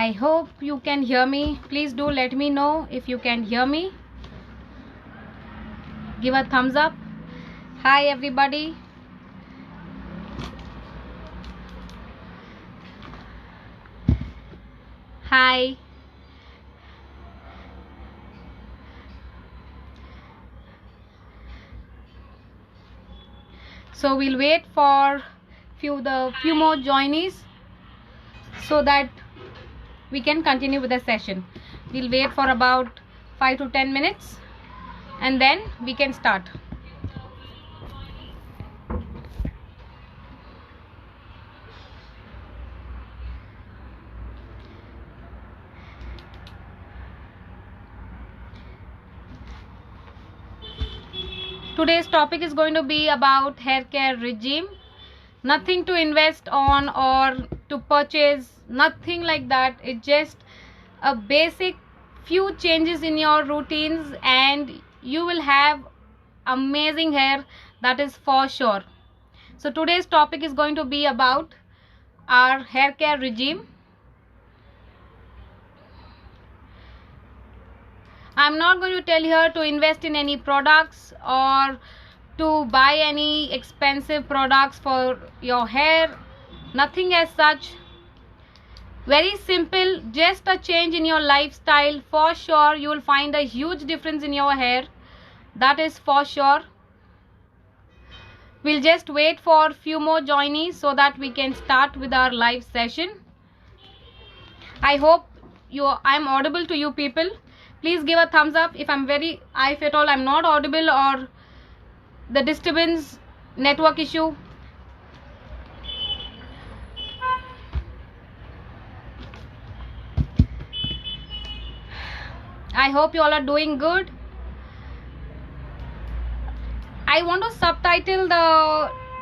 I hope you can hear me. Please do let me know if you can hear me. Give a thumbs up. Hi everybody. Hi. So we'll wait for few more joinees so that we can continue with the session. We'll wait for about 5 to 10 minutes and then we can start. Today's topic is going to be about hair care regime. Nothing to invest on or to purchase, nothing like that. It's just a basic few changes in your routines and you will have amazing hair, that is for sure. So today's topic is going to be about our hair care regime. I'm not going to tell here to invest in any products or to buy any expensive products for your hair. Nothing as such. Very simple, just a change in your lifestyle. For sure, you will find a huge difference in your hair. That is for sure. We'll just wait for a few more joinees so that we can start with our live session. I hope I'm audible to you people. Please give a thumbs up if if at all I'm not audible or the disturbance, network issue. I hope you all are doing good. I want to subtitle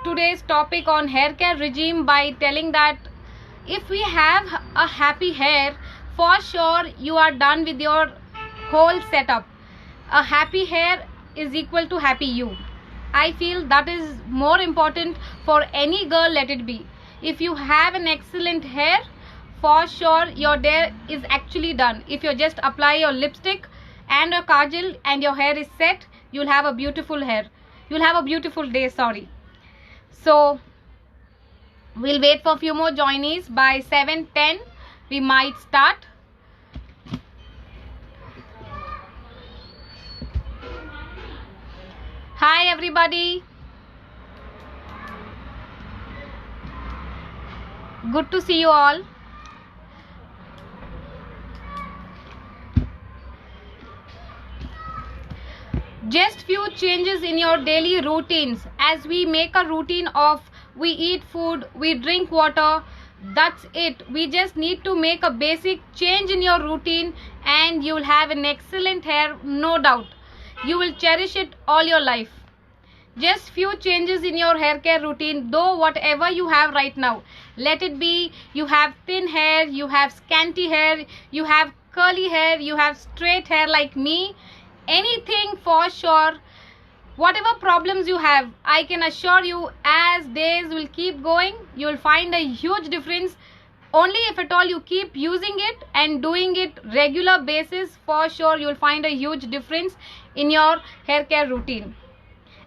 today's topic on hair care regime by telling that if we have a happy hair, for sure you are done with your whole setup. A happy hair is equal to happy you. I feel that is more important for any girl, let it be. If you have an excellent hair, for sure your day is actually done. If you just apply your lipstick and a kajal and your hair is set, you'll have a beautiful hair. You'll have a beautiful day, sorry. So we'll wait for a few more joinees. By 7:10 we might start. Hi everybody. Good to see you all. Just few changes in your daily routines. As we make a routine of we eat food, we drink water, that's it. We just need to make a basic change in your routine and you will have an excellent hair, no doubt. You will cherish it all your life. Just few changes in your hair care routine, though whatever you have right now, let it be you have thin hair, you have scanty hair, you have curly hair, you have straight hair like me, anything, for sure, whatever problems you have, I can assure you as days will keep going, you will find a huge difference. Only if at all you keep using it and doing it regular basis, for sure you will find a huge difference in your hair care routine.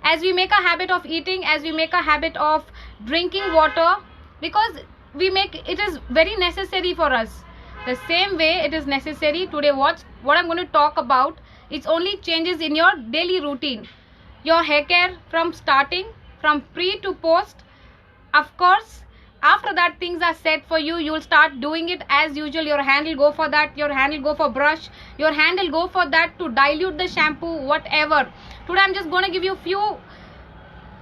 As we make a habit of eating, as we make a habit of drinking water, because it is very necessary for us. The same way it is necessary today, what I'm going to talk about, it's only changes in your daily routine. Your hair care from starting, from pre to post. Of course, after that things are set for you, you will start doing it as usual. Your hand will go for that, your hand will go for brush, your hand will go for that to dilute the shampoo, whatever. Today I'm just going to give you few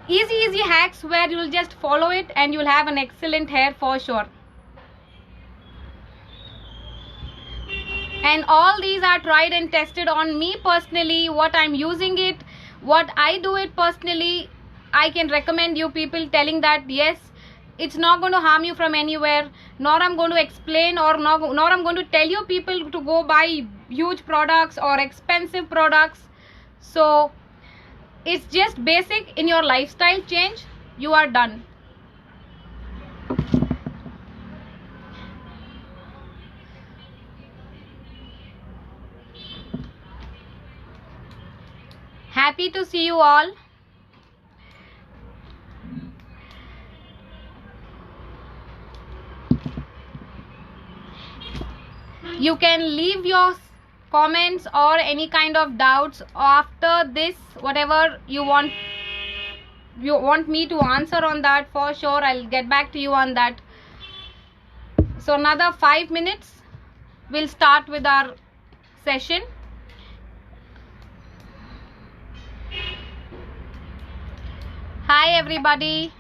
easy hacks where you will just follow it and you will have an excellent hair for sure. And all these are tried and tested on me personally, what I'm using it, what I do it personally. I can recommend you people, telling that yes, it's not going to harm you from anywhere, nor I'm going to explain or nor I'm going to tell you people to go buy huge products or expensive products. So it's just basic in your lifestyle change, you are done. Happy to see you all. You can leave your comments or any kind of doubts after this, whatever you want me to answer on that. For sure I'll get back to you on that. So another 5 minutes we'll start with our session. Hi everybody.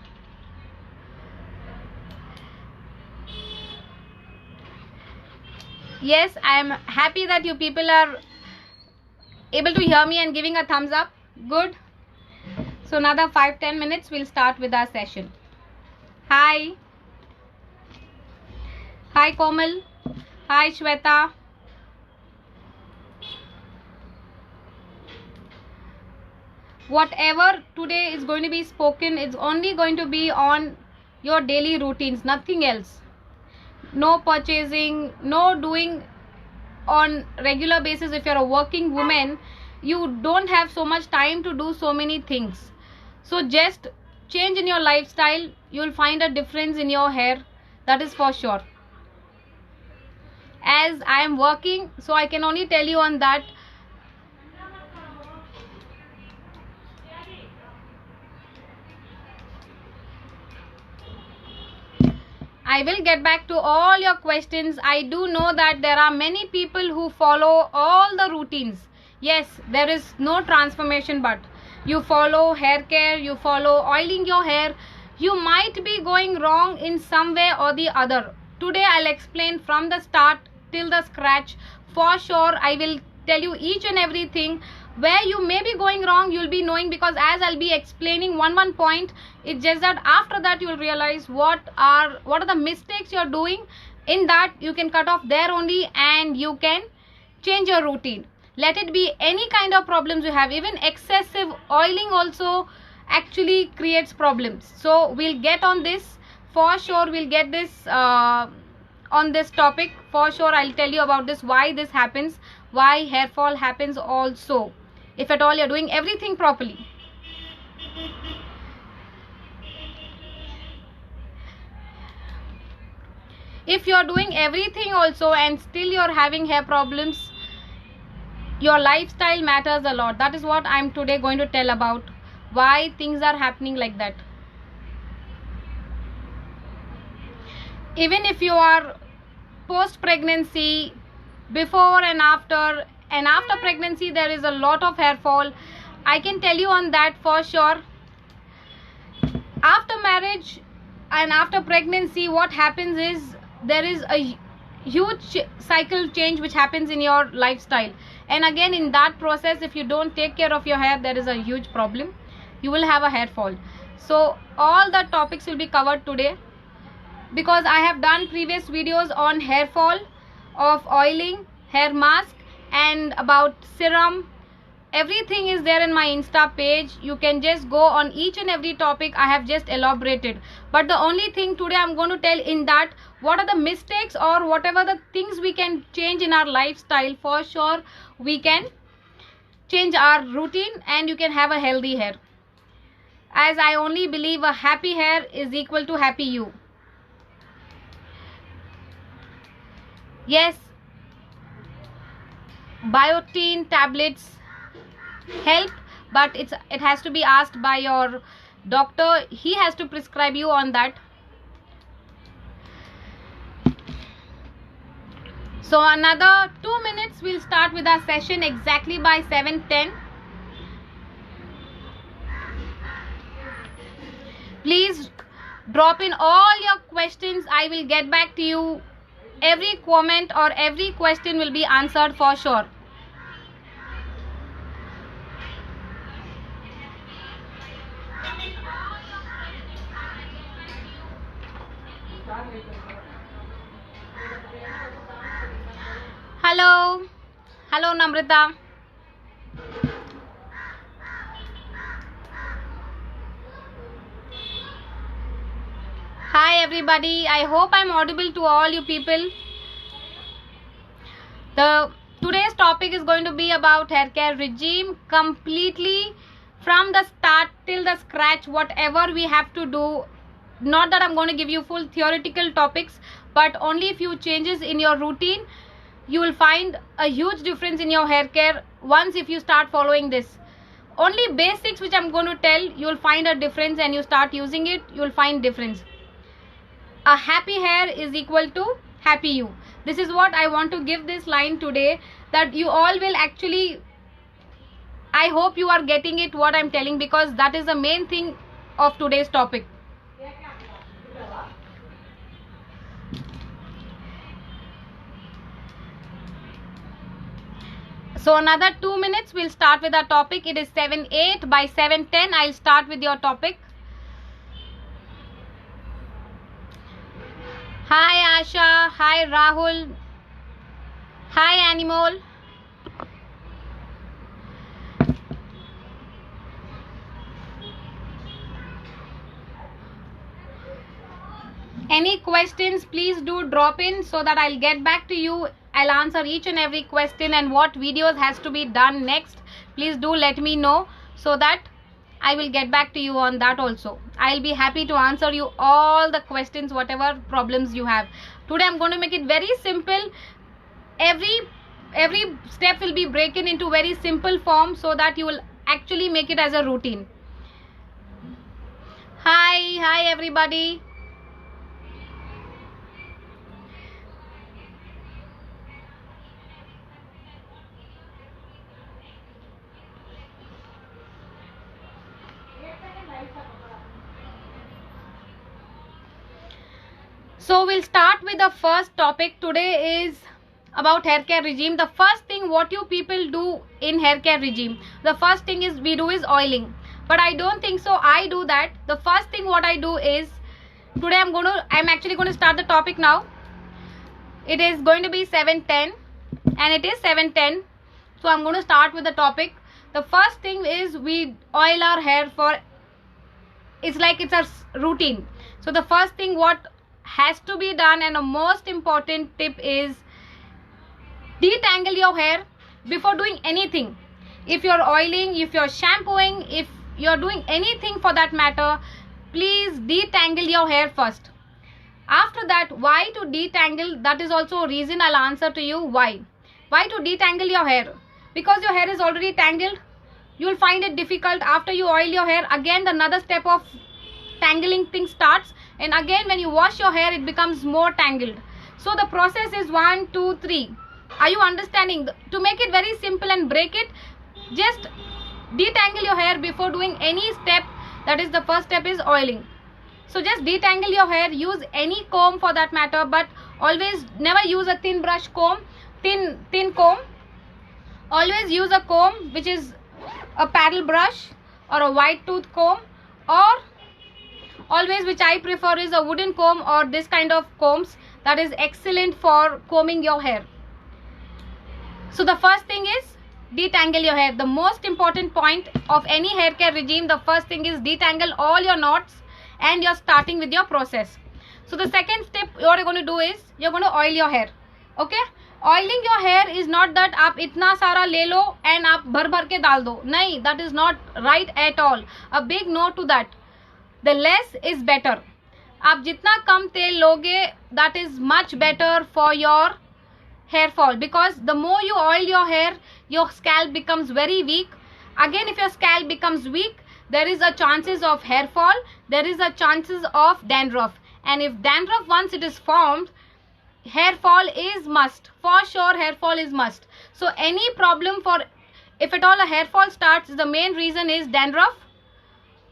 Yes, I am happy that you people are able to hear me and giving a thumbs up. Good. So another 5-10 minutes we'll start with our session. Hi. Hi Komal. Hi Shweta. Whatever today is going to be spoken, it's only going to be on your daily routines, nothing else. No purchasing, no doing on regular basis. If you're a working woman, you don't have so much time to do so many things. So just change in your lifestyle, you'll find a difference in your hair, that is for sure. As I am working, so I can only tell you on that. I will get back to all your questions. I do know that there are many people who follow all the routines. Yes, there is no transformation, but you follow hair care, you follow oiling your hair. You might be going wrong in some way or the other. Today I'll explain from the start till the scratch. For sure I will tell you each and everything. Where you may be going wrong, you'll be knowing, because as I'll be explaining one point, it's just that after that you'll realize what are the mistakes you're doing. In that you can cut off there only, and you can change your routine. Let it be any kind of problems you have. Even excessive oiling also actually creates problems. So we'll get on this. For sure we'll get this on this topic. For sure I'll tell you about this, why this happens, why hair fall happens also, if at all you're doing everything properly. If you're doing everything also and still you're having hair problems, your lifestyle matters a lot. That is what I'm today going to tell about, why things are happening like that. Even if you are post pregnancy, before and after pregnancy, there is a lot of hair fall. I can tell you on that for sure. After marriage and after pregnancy, what happens is there is a huge cycle change which happens in your lifestyle, and again in that process, if you don't take care of your hair, there is a huge problem. You will have a hair fall. So all the topics will be covered today, because I have done previous videos on hair fall, of oiling, hair mask, and about serum. Everything is there in my Insta page. You can just go on each and every topic I have just elaborated. But the only thing today I'm going to tell in that, what are the mistakes or whatever the things we can change in our lifestyle. For sure we can change our routine and you can have a healthy hair. As I only believe a happy hair is equal to happy you. Yes, biotin tablets help, but it has to be asked by your doctor. He has to prescribe you on that. So another 2 minutes we'll start with our session exactly by 7:10. Please drop in all your questions. I will get back to you. Every comment or every question will be answered for sure. Hello. Hello Namrita. Hi everybody. I hope I'm audible to all you people. Today's topic is going to be about hair care regime completely from the start till the scratch, whatever we have to do. Not that I'm going to give you full theoretical topics, but only a few changes in your routine. You will find a huge difference in your hair care once if you start following this. Only basics which I'm going to tell, you will find a difference, and you start using it, you will find difference. A happy hair is equal to happy you. This is what I want to give this line today, that you all will actually, I hope you are getting it what I'm telling, because that is the main thing of today's topic. So another 2 minutes, we'll start with our topic. It is 7:08. By 7:10, I'll start with your topic. Hi Asha, hi Rahul, hi Animal. Any questions, please do drop in so that I'll get back to you. I'll answer each and every question, and what videos has to be done next, please do let me know so that I will get back to you on that also. I'll be happy to answer you all the questions, whatever problems you have. Today I'm going to make it very simple. Every step will be broken into very simple form so that you will actually make it as a routine. Hi everybody. So we'll start with the first topic. Today is about hair care regime. The first thing what you people do in hair care regime, the first thing is we do is oiling. But I don't think so I do that. The first thing what I do is, today I'm actually going to start the topic now. It is going to be 7:10 and it is 7:10. So I'm going to start with the topic. The first thing is we oil our hair for, it's like it's a routine. So the first thing what has to be done, and the most important tip, is detangle your hair before doing anything. If you're oiling, if you're shampooing, if you're doing anything for that matter, please detangle your hair first. After that, why to detangle, that is also a reason I'll answer to you. Why to detangle your hair? Because your hair is already tangled. You'll find it difficult after you oil your hair. Again, another step of tangling thing starts, and again when you wash your hair it becomes more tangled. So the process is 1 2 3. Are you understanding? To make it very simple and break it, just detangle your hair before doing any step. That is the first step, is oiling. So just detangle your hair. Use any comb for that matter, but always never use a thin brush comb, thin comb. Always use a comb which is a paddle brush or a white tooth comb, or always, which I prefer, is a wooden comb or this kind of combs. That is excellent for combing your hair. So the first thing is detangle your hair. The most important point of any hair care regime, the first thing is detangle all your knots, and you're starting with your process. So the second step what you're going to do is you're going to oil your hair. Okay, oiling your hair is not that आप इतना सारा ले लो and आप भर भर के डाल दो. नहीं, that is not right at all. A big no to that. The less is better. आप जितना कम तेल लोगे, that is much better for your hair fall, because the more you oil your hair, your scalp becomes very weak. Again, if your scalp becomes weak, there is a chances of hair fall, there is a chances of dandruff, and if dandruff, once it is formed, hair fall is must. For sure, hair fall is must. So any problem for, if at all a hair fall starts, the main reason is dandruff.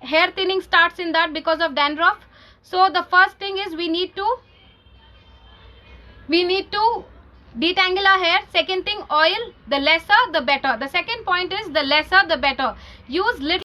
Hair thinning starts in that because of dandruff. So the first thing is we need to detangle our hair. Second thing, oil. The lesser the better. The second point is the lesser the better. Use little